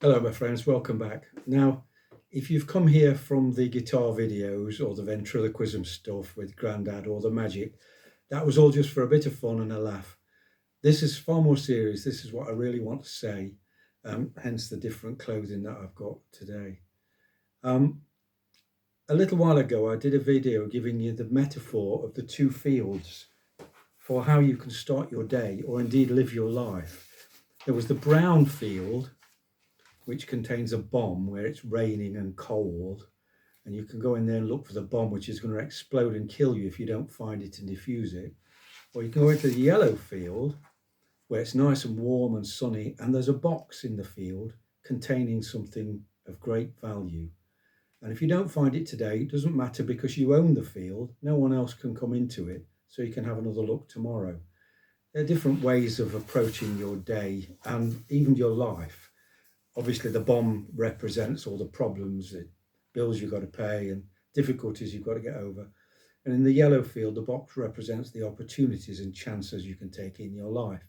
Hello, my friends, welcome back. Now, if you've come here from the guitar videos or the ventriloquism stuff with Grandad or the magic, that was all just for a bit of fun and a laugh. This is far more serious. This is what I really want to say, hence the different clothing that I've got today. Um, a little while ago, I did a video giving you the metaphor of the two fields for how you can start your day or indeed live your life. There was the brown field, which contains a bomb where it's raining and cold, and you can go in there and look for the bomb, which is going to explode and kill you if you don't find it and defuse it. Or you can go into the yellow field where it's nice and warm and sunny, and there's a box in the field containing something of great value. And if you don't find it today, it doesn't matter because you own the field. No one else can come into it, so you can have another look tomorrow. There are different ways of approaching your day and even your life. Obviously, the bomb represents all the problems, the bills you've got to pay and difficulties you've got to get over. And in the yellow field, the box represents the opportunities and chances you can take in your life.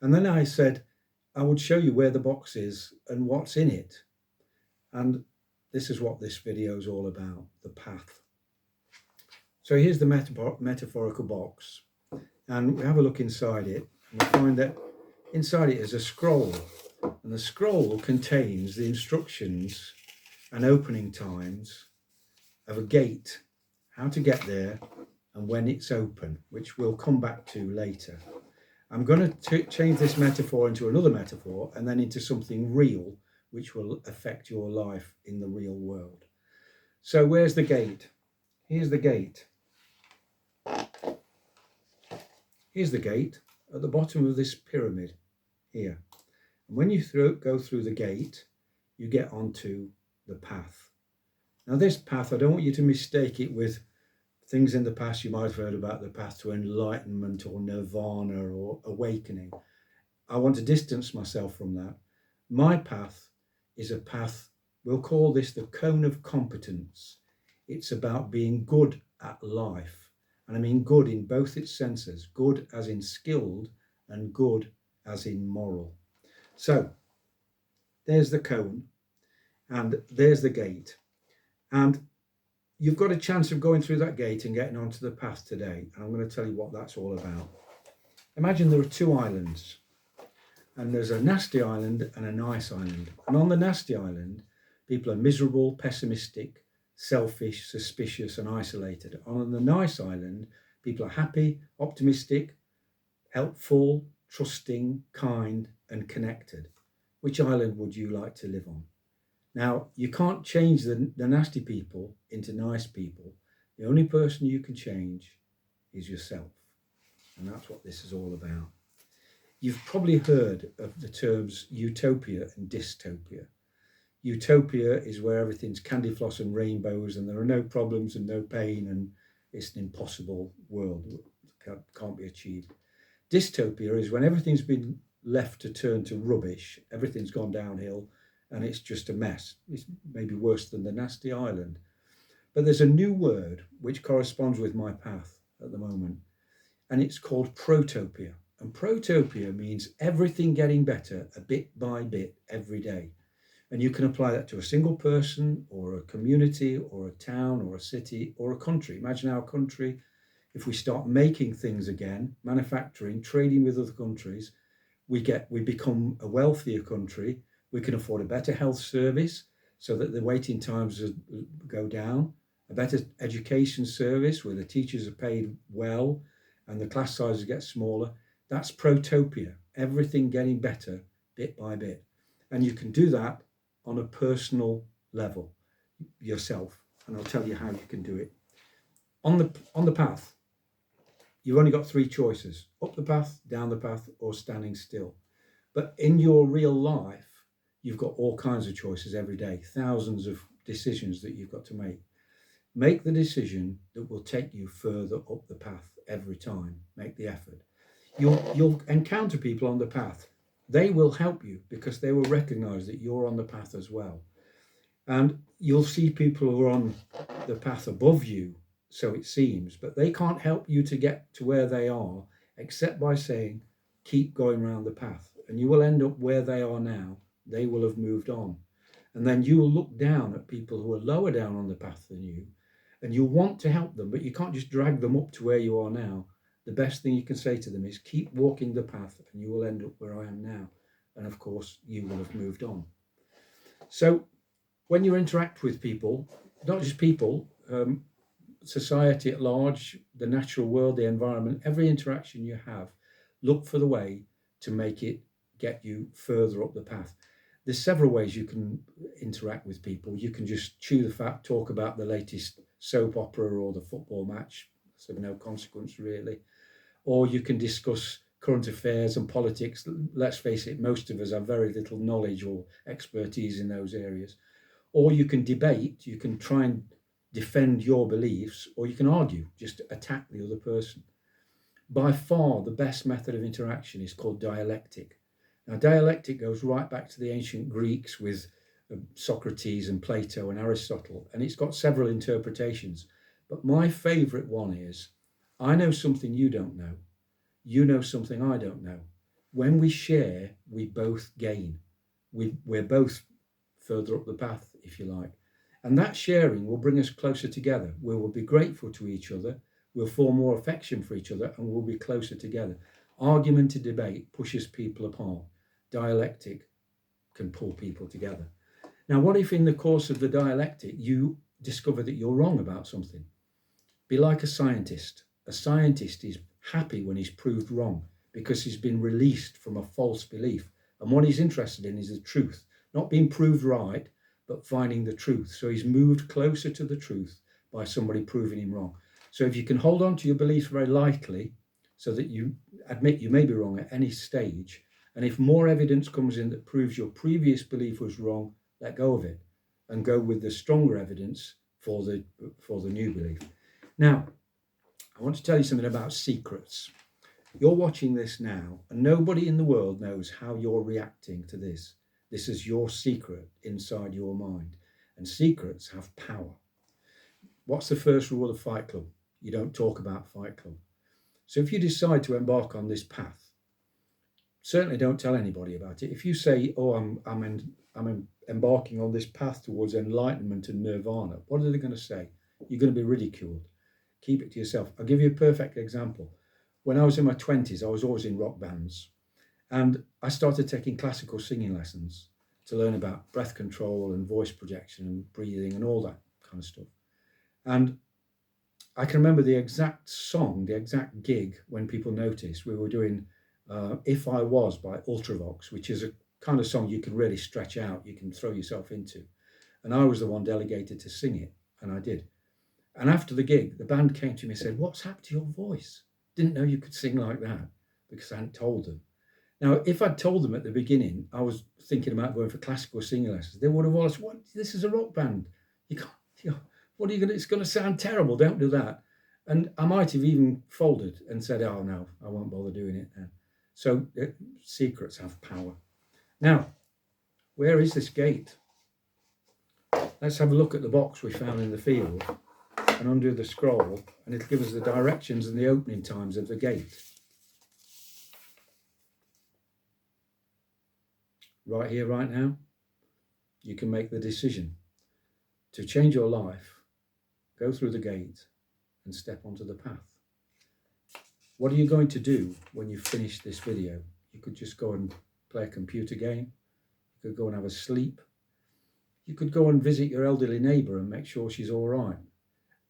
And then I said, I would show you where the box is and what's in it. And this is what this video is all about, the path. So here's the metaphorical box. And we have a look inside it. And we find that inside it is a scroll. And the scroll contains the instructions and opening times of a gate, how to get there and when it's open, which we'll come back to later. I'm going to change this metaphor into another metaphor and then into something real, which will affect your life in the real world. So where's the gate? Here's the gate. Here's the gate at the bottom of this pyramid here. And when you go through the gate, you get onto the path. Now this path, I don't want you to mistake it with things in the past you might have heard about, the path to enlightenment or nirvana or awakening. I want to distance myself from that. My path is a path, we'll call this the cone of competence. It's about being good at life. And I mean good in both its senses, good as in skilled and good as in moral. So there's the cone and there's the gate. And you've got a chance of going through that gate and getting onto the path today. And I'm going to tell you what that's all about. Imagine there are two islands. And there's a nasty island and a nice island. And on the nasty island, people are miserable, pessimistic, selfish, suspicious, and isolated. On the nice island, people are happy, optimistic, helpful, trusting, kind, and connected. Which island would you like to live on? Now, you can't change the nasty people into nice people. The only person you can change is yourself. And that's what this is all about. You've probably heard of the terms utopia and dystopia. Utopia is where everything's candy floss and rainbows and there are no problems and no pain and it's an impossible world that can't be achieved. Dystopia is when everything's been left to turn to rubbish, everything's gone downhill and it's just a mess. It's maybe worse than the nasty island. But there's a new word which corresponds with my path at the moment, and it's called Protopia. And Protopia means everything getting better a bit by bit every day. And you can apply that to a single person or a community or a town or a city or a country. Imagine our country, if we start making things again, manufacturing, trading with other countries, we become a wealthier country. We can afford a better health service so that the waiting times go down, a better education service where the teachers are paid well and the class sizes get smaller. That's Protopia, everything getting better bit by bit. And you can do that on a personal level yourself. And I'll tell you how you can do it. On the path, you've only got three choices: up the path, down the path, or standing still. But in your real life, you've got all kinds of choices every day, thousands of decisions that you've got to make. Make the decision that will take you further up the path every time. Make the effort. You'll encounter people on the path. They will help you because they will recognize that you're on the path as well. And you'll see people who are on the path above you, so it seems, but they can't help you to get to where they are except by saying, keep going around the path. And you will end up where they are now They will have moved on. And then you will look down at people who are lower down on the path than you, and you'll want to help them, but you can't just drag them up to where you are now. The best thing you can say to them is keep walking the path and you will end up where I am now. And of course, you will have moved on. So when you interact with people, not just people, society at large, the natural world, the environment, every interaction you have, look for the way to make it get you further up the path. There's several ways you can interact with people. You can just chew the fat, talk about the latest soap opera or the football match, so no consequence really. Or you can discuss current affairs and politics. Let's face it, most of us have very little knowledge or expertise in those areas. Or you can debate, you can try and defend your beliefs, or you can argue, just attack the other person. By far, the best method of interaction is called dialectic. Now, dialectic goes right back to the ancient Greeks with Socrates and Plato and Aristotle, and it's got several interpretations. But my favourite one is, I know something you don't know. You know something I don't know. When we share, we both gain. We're both further up the path, if you like. And that sharing will bring us closer together. We will be grateful to each other. We'll form more affection for each other and we'll be closer together. Argument and debate pushes people apart. Dialectic can pull people together. Now, what if in the course of the dialectic you discover that you're wrong about something? Be like a scientist. A scientist is happy when he's proved wrong because he's been released from a false belief. And what he's interested in is the truth, not being proved right, but finding the truth. So he's moved closer to the truth by somebody proving him wrong. So if you can hold on to your beliefs very lightly so that you admit you may be wrong at any stage, and if more evidence comes in that proves your previous belief was wrong, let go of it and go with the stronger evidence for the new belief. Now, I want to tell you something about secrets. You're watching this now, and nobody in the world knows how you're reacting to this. This is your secret inside your mind. And secrets have power. What's the first rule of Fight Club? You don't talk about Fight Club. So if you decide to embark on this path, certainly don't tell anybody about it. If you say, oh, I'm embarking on this path towards enlightenment and nirvana, what are they going to say? You're going to be ridiculed. Keep it to yourself. I'll give you a perfect example. When I was in my 20s, I was always in rock bands. And I started taking classical singing lessons to learn about breath control and voice projection and breathing and all that kind of stuff. And I can remember the exact song, the exact gig when people noticed. We were doing If I Was by Ultravox, which is a kind of song you can really stretch out, you can throw yourself into. And I was the one delegated to sing it, and I did. And after the gig, the band came to me and said, what's happened to your voice? Didn't know you could sing like that, because I hadn't told them. Now, if I'd told them at the beginning, I was thinking about going for classical singing lessons, they would have all said, what? This is a rock band. You can't, what are you going to, it's going to sound terrible. Don't do that. And I might have even folded and said, oh no, I won't bother doing it then. So secrets have power. Now, where is this gate? Let's have a look at the box we found in the field and undo the scroll, and it'll give us the directions and the opening times of the gate. Right here, right now, you can make the decision to change your life, go through the gate and step onto the path. What are you going to do when you finish this video? You could just go and play a computer game. You could go and have a sleep. You could go and visit your elderly neighbour and make sure she's all right.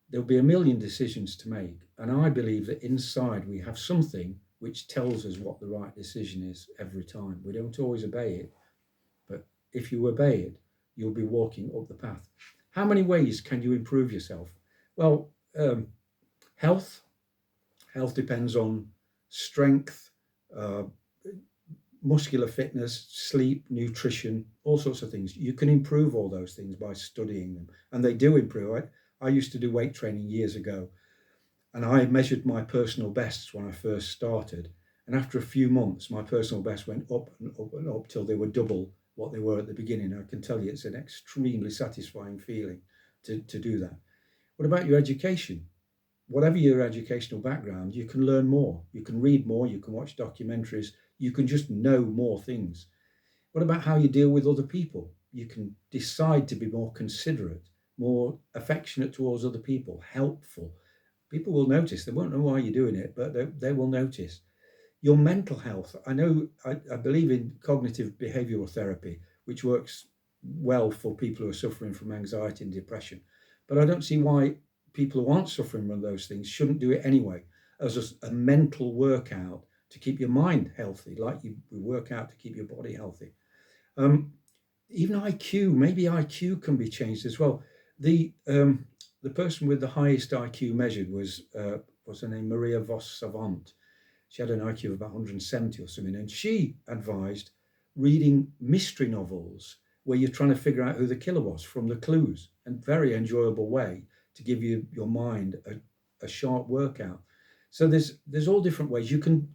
There'll be a million decisions to make. And I believe that inside we have something which tells us what the right decision is every time. We don't always obey it. But if you obey it, you'll be walking up the path. How many ways can you improve yourself? Well, health. Health depends on strength, muscular fitness, sleep, nutrition, all sorts of things. You can improve all those things by studying them. And they do improve. I used to do weight training years ago, and I measured my personal bests when I first started. And after a few months, my personal best went up and up and up till they were double what they were at the beginning. I can tell you it's an extremely satisfying feeling to do that. What about your education? Whatever your educational background, you can learn more. You can read more, you can watch documentaries, you can just know more things. What about how you deal with other people? You can decide to be more considerate, more affectionate towards other people, helpful. People will notice. They won't know why you're doing it, but they will notice. Your mental health. I believe in cognitive behavioral therapy, which works well for people who are suffering from anxiety and depression. But I don't see why people who aren't suffering from those things shouldn't do it anyway as a mental workout to keep your mind healthy, like you work out to keep your body healthy. Um, Even IQ, maybe IQ can be changed as well. The person with the highest IQ measured was her name Maria Vos Savant. She had an IQ of about 170 or something, and she advised reading mystery novels where you're trying to figure out who the killer was from the clues, and very enjoyable way to give your mind a sharp workout. So there's all different ways you can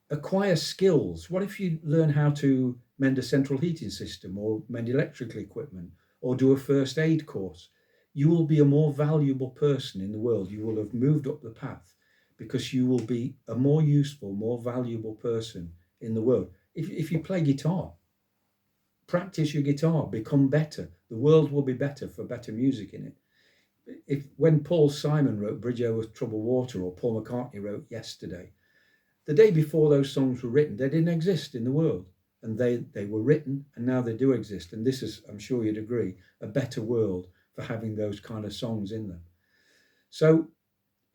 acquire skills. What if you learn how to mend a central heating system or mend electrical equipment or do a first aid course? You will be a more valuable person in the world. You will have moved up the path because you will be a more useful, more valuable person in the world. If you play guitar, practice your guitar, become better. The world will be better for better music in it. If when Paul Simon wrote Bridge Over Troubled Water or Paul McCartney wrote Yesterday, the day before those songs were written, they didn't exist in the world. And they were written and now they do exist. And this is, I'm sure you'd agree, a better world for having those kind of songs in them. So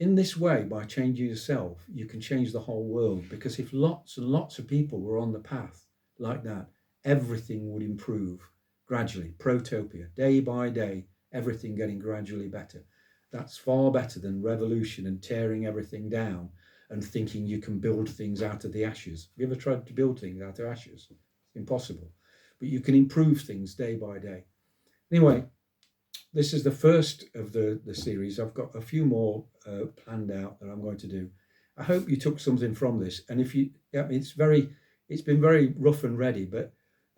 in this way, by changing yourself, you can change the whole world. Because if lots and lots of people were on the path like that, everything would improve gradually. Protopia, day by day, everything getting gradually better. That's far better than revolution and tearing everything down and thinking you can build things out of the ashes. Have you ever tried to build things out of ashes? It's impossible. But you can improve things day by day. Anyway, this is the first of the series. I've got a few more planned out that I'm going to do. I hope you took something from this. And if you, yeah, it's been very rough and ready,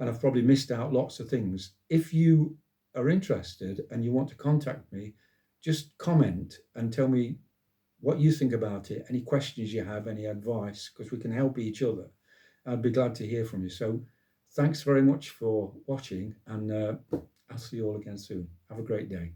and I've probably missed out lots of things. If you are interested and you want to contact me, just comment and tell me what you think about it, any questions you have, any advice, because we can help each other. I'd be glad to hear from you. So thanks very much for watching, and I'll see you all again soon. Have a great day.